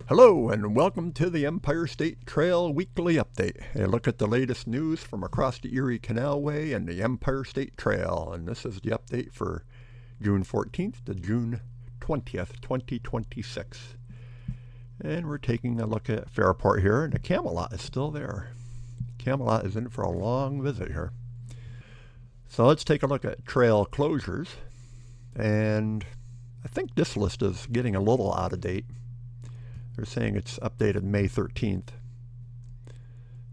Hello and welcome to the Empire State Trail Weekly Update. A look at the latest news from across the Erie Canalway and the Empire State Trail. And this is the update for June 14th to June 20th, 2026. And we're taking a look at Fairport here, and the Camelot is still there. Camelot is in for a long visit here. So let's take a look at trail closures. And I think this list is getting a little out of date. They're saying it's updated May 13th.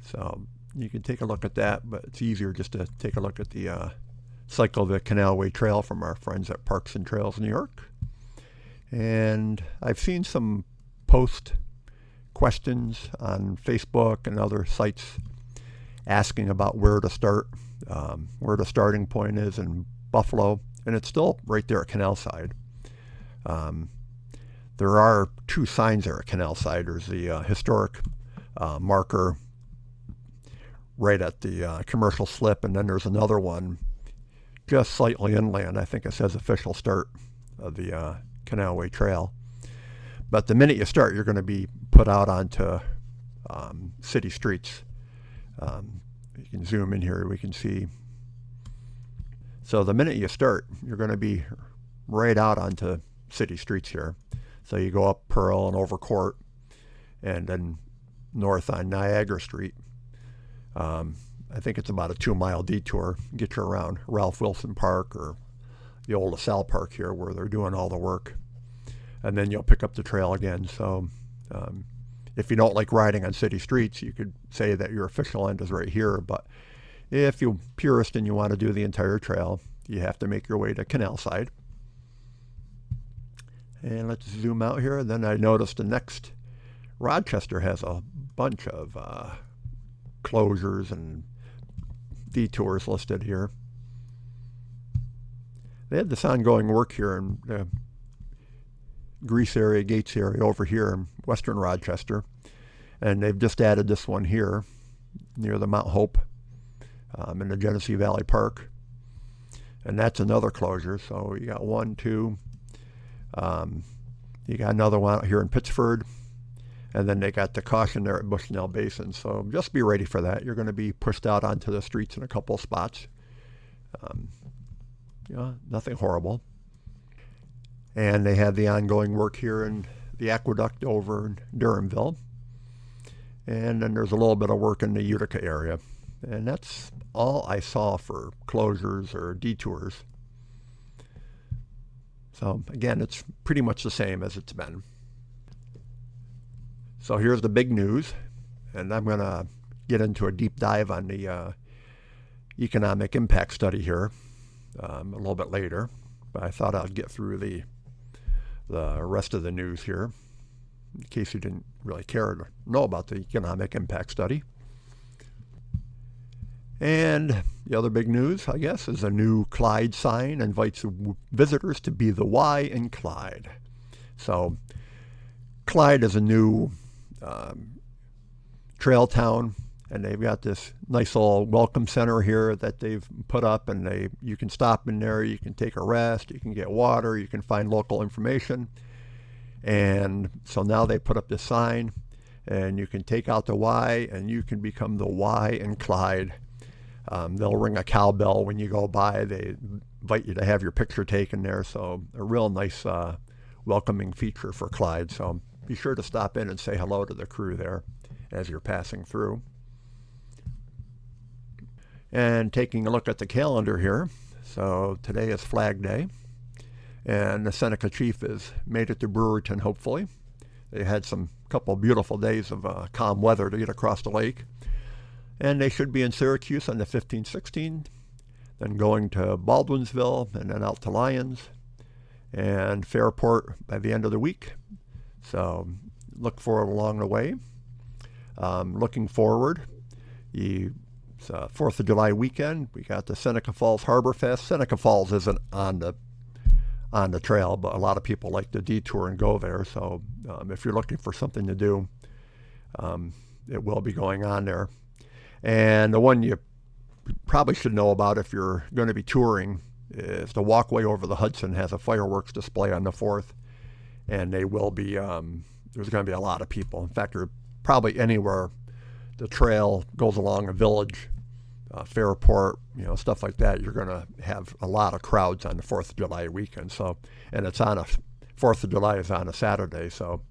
So you can take a look at that, but it's easier just to take a look at the Cycle the Canalway Trail from our friends at Parks and Trails New York. And I've seen some post questions on Facebook and other sites asking about where to start, where the starting point is in Buffalo, and it's still right there at Canal Side. There are two signs there at Canal Side. There's the historic marker right at the commercial slip, and then there's another one just slightly inland. I think it says official start of the Canalway Trail. But the minute you start, you're going to be put out onto city streets. You can zoom in here. We can see. So the minute you start, you're going to be right out onto city streets here. So you go up Pearl and over Court and then north on Niagara Street. I think it's about a 2-mile detour. Get you around Ralph Wilson Park or the old LaSalle Park here where they're doing all the work. And then you'll pick up the trail again. So if you don't like riding on city streets, you could say that your official end is right here. But if you're purist and you want to do the entire trail, you have to make your way to Canal Side. And let's zoom out here. Then I noticed the next, Rochester has a bunch of closures and detours listed here. They had this ongoing work here in the Grease area, Gates area over here in western Rochester. And they've just added this one here near the Mount Hope in the Genesee Valley Park. And that's another closure. So you got 1, 2. You got another one out here in Pittsford, and then they got the caution there at Bushnell Basin. So just be ready for that. You're going to be pushed out onto the streets in a couple of spots. Nothing horrible. And they had the ongoing work here in the aqueduct over in Durhamville. And then there's a little bit of work in the Utica area. And that's all I saw for closures or detours. So again, it's pretty much the same as it's been. So here's the big news, and I'm going to get into a deep dive on the economic impact study here a little bit later. But I thought I'd get through the rest of the news here, in case you didn't really care to know about the economic impact study. And the other big news, I guess, is a new Clyde sign invites visitors to be the Y in Clyde. So Clyde is a new trail town, and they've got this nice little welcome center here that they've put up, and you can stop in there, you can take a rest, you can get water, you can find local information. And so now they put up this sign, and you can take out the Y, and you can become the Y in Clyde. They'll ring a cowbell when you go by. They invite you to have your picture taken there. So a real nice welcoming feature for Clyde. So be sure to stop in and say hello to the crew there as you're passing through. And taking a look at the calendar here. So today is Flag Day. And the Seneca Chief has made it to Brewerton, hopefully. They had some couple beautiful days of calm weather to get across the lake. And they should be in Syracuse on the 15th, 16th, then going to Baldwinsville, and then out to Lyons, and Fairport by the end of the week. So look for it along the way. Looking forward, it's 4th of July weekend. We got the Seneca Falls Harbor Fest. Seneca Falls isn't on the trail, but a lot of people like to detour and go there. So if you're looking for something to do, it will be going on there. And the one you probably should know about if you're going to be touring is the walkway over the Hudson has a fireworks display on the 4th, and they will be there's going to be a lot of people. In fact, there's probably anywhere the trail goes along a village, Fairport, stuff like that, you're going to have a lot of crowds on the 4th of July weekend. So, and it's on 4th of July is on a Saturday, so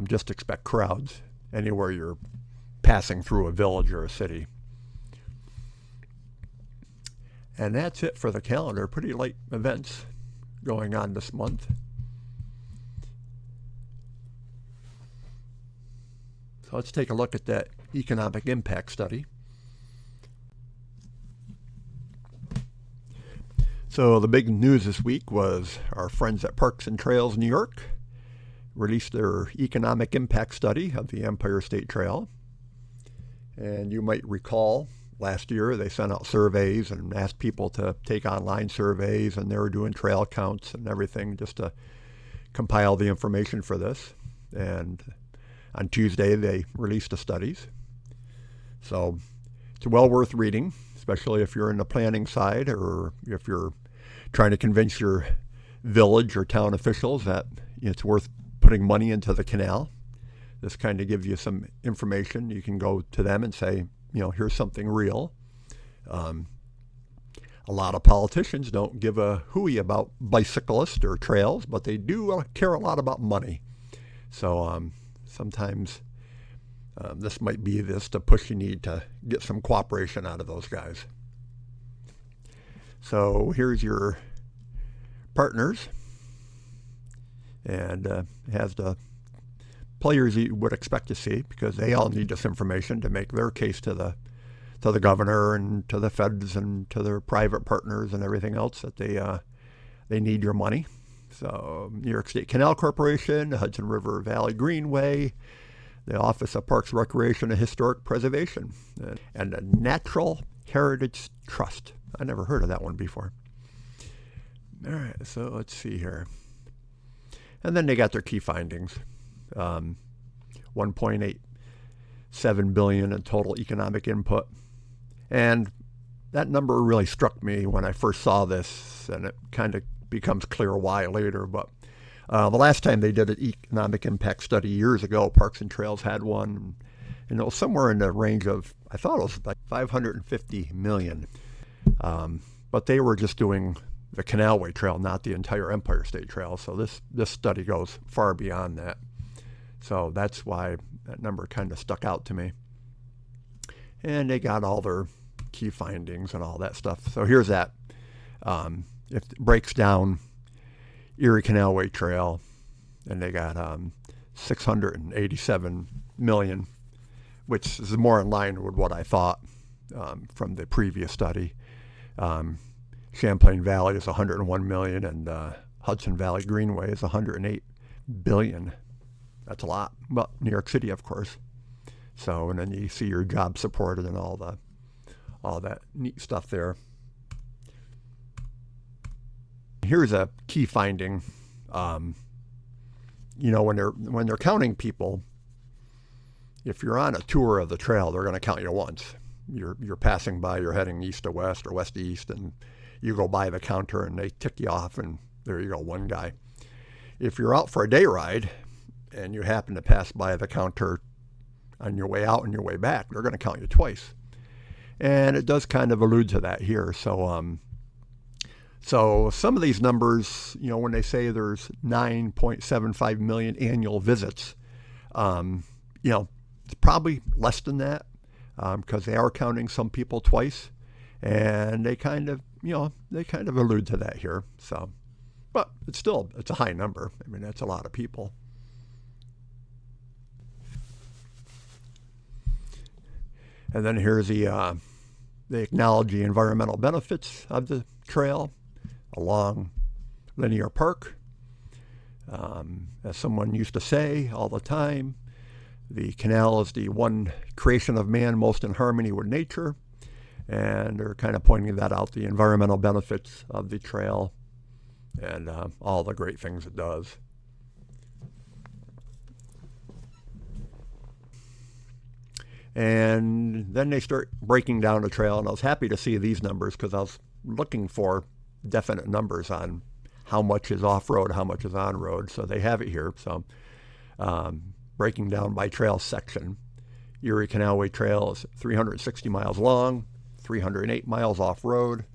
just expect crowds anywhere you're passing through a village or a city. And that's it for the calendar. Pretty light events going on this month. So let's take a look at that economic impact study. So the big news this week was our friends at Parks and Trails New York released their economic impact study of the Empire State Trail. And you might recall last year they sent out surveys and asked people to take online surveys, and they were doing trail counts and everything just to compile the information for this. And on Tuesday they released the studies. So it's well worth reading, especially if you're in the planning side or if you're trying to convince your village or town officials that it's worth putting money into the canal. This kind of gives you some information. You can go to them and say, here's something real. A lot of politicians don't give a hooey about bicyclists or trails, but they do care a lot about money. So sometimes this might be the push you need to get some cooperation out of those guys. So here's your partners, and it has the players you would expect to see, because they all need this information to make their case to the governor and to the feds and to their private partners and everything else, that they need your money. So New York State Canal Corporation, the Hudson River Valley Greenway, the Office of Parks, Recreation, and Historic Preservation, and the Natural Heritage Trust. I never heard of that one before. All right, so let's see here. And then they got their key findings. 1.87 billion in total economic input. And that number really struck me when I first saw this, and it kind of becomes clear why later. But the last time they did an economic impact study years ago, Parks and Trails had one, and it was somewhere in the range of, I thought it was like 550 million. But they were just doing the Canalway Trail, not the entire Empire State Trail. So this study goes far beyond that. So that's why that number kind of stuck out to me. And they got all their key findings and all that stuff. So here's that. If it breaks down Erie Canalway Trail, and they got 687 million, which is more in line with what I thought from the previous study. Champlain Valley is 101 million, and Hudson Valley Greenway is 108 billion. That's a lot. But New York City, of course. So, and then you see your job supported and all that neat stuff there. Here's a key finding. When they're counting people, if you're on a tour of the trail, they're going to count you once. You're passing by, you're heading east to west or west to east, and you go by the counter and they tick you off, and there you go, one guy. If you're out for a day ride and you happen to pass by the counter on your way out and your way back, they're going to count you twice. And it does kind of allude to that here. So some of these numbers, when they say there's 9.75 million annual visits, it's probably less than that, because they are counting some people twice, and they kind of allude to that here. So, but it's a high number. I mean, that's a lot of people. And then here's they acknowledge the environmental benefits of the trail along Linear Park. As someone used to say all the time, the canal is the one creation of man most in harmony with nature. And they're kind of pointing that out, the environmental benefits of the trail and all the great things it does. And then they start breaking down the trail, and I was happy to see these numbers because I was looking for definite numbers on how much is off-road, how much is on-road. So they have it here. So Breaking down by trail section. Erie Canalway Trail is 360 miles long, 308 miles off-road,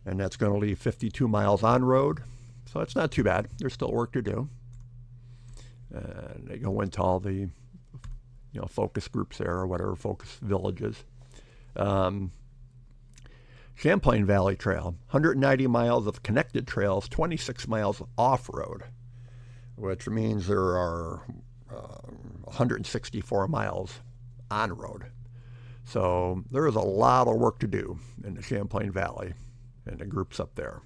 and that's going to leave 52 miles on-road. So it's not too bad. There's still work to do. And they go into all the focus groups there, or whatever, focus villages. Champlain Valley Trail, 190 miles of connected trails, 26 miles off-road, which means there are 164 miles on-road. So there is a lot of work to do in the Champlain Valley and the groups up there.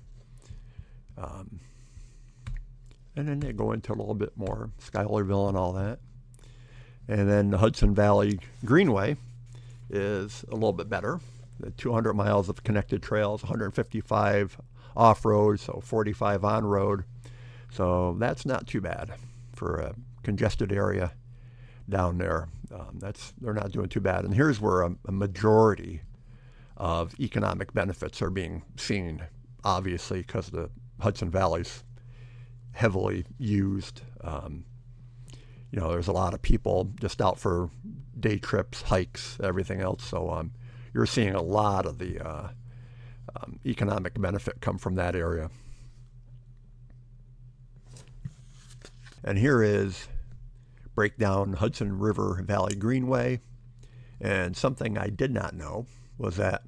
And then they go into a little bit more, Schuylerville and all that. And then the Hudson Valley Greenway is a little bit better. The 200 miles of connected trails, 155 off-road, so 45 on-road. So that's not too bad for a congested area down there. They're not doing too bad. And here's where a majority of economic benefits are being seen, obviously, because the Hudson Valley's heavily used. There's a lot of people just out for day trips, hikes, everything else. So you're seeing a lot of the economic benefit come from that area. And here is breakdown Hudson River Valley Greenway. And something I did not know was that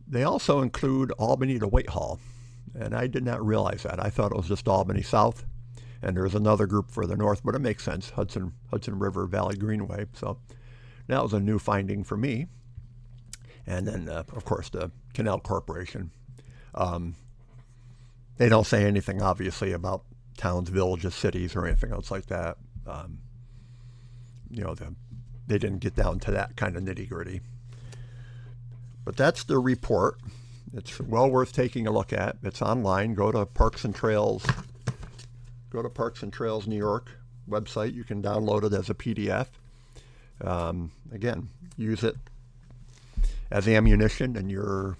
they also include Albany to Whitehall. And I did not realize that. I thought it was just Albany South. And there's another group further north, but it makes sense, Hudson River Valley Greenway. So that was a new finding for me. And then, of course, the Canal Corporation. They don't say anything, obviously, about towns, villages, cities, or anything else like that. They didn't get down to that kind of nitty-gritty. But that's the report. It's well worth taking a look at. It's online. Go to Parks and Trails. Go to Parks and Trails New York website. You can download it as a PDF. Again, use it as ammunition in your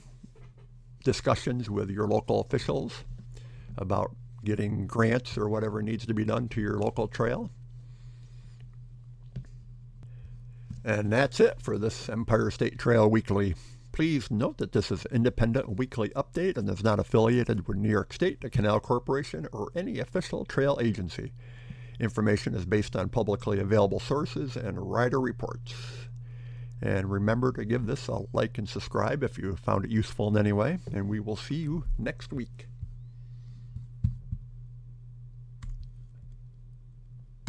discussions with your local officials about getting grants or whatever needs to be done to your local trail. And that's it for this Empire State Trail Weekly. Please note that this is an independent weekly update and is not affiliated with New York State, the Canal Corporation, or any official trail agency. Information is based on publicly available sources and rider reports. And remember to give this a like and subscribe if you found it useful in any way, and we will see you next week.